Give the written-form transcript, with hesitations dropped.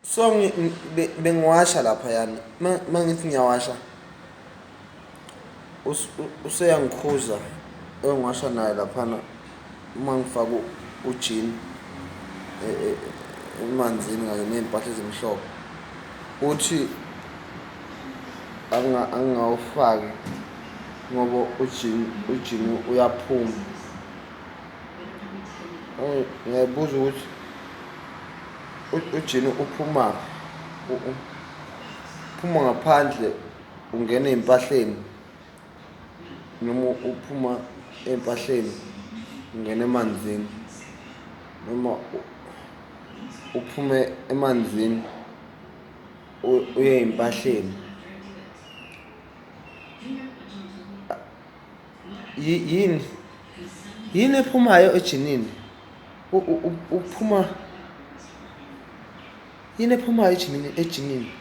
So bengiwasha laphayana mangithi ngiyawasha useyangikhuza engiwasha naye laphana uma ngifaka ujini emanzini kanye ney'mpahla ezimhlophe uthi angingawufaki ngoba ujini uyaphuma. Ngiyayibuza ukuthi ujini uphuma ngaphandle ungena ey'mpahleni noma uphuma ey'mpahleni ungena emanzini noma uphume emanzini uye ey'mpahleni. Yini ephumayo ejinini? Uphuma yini ephumayo ejinini?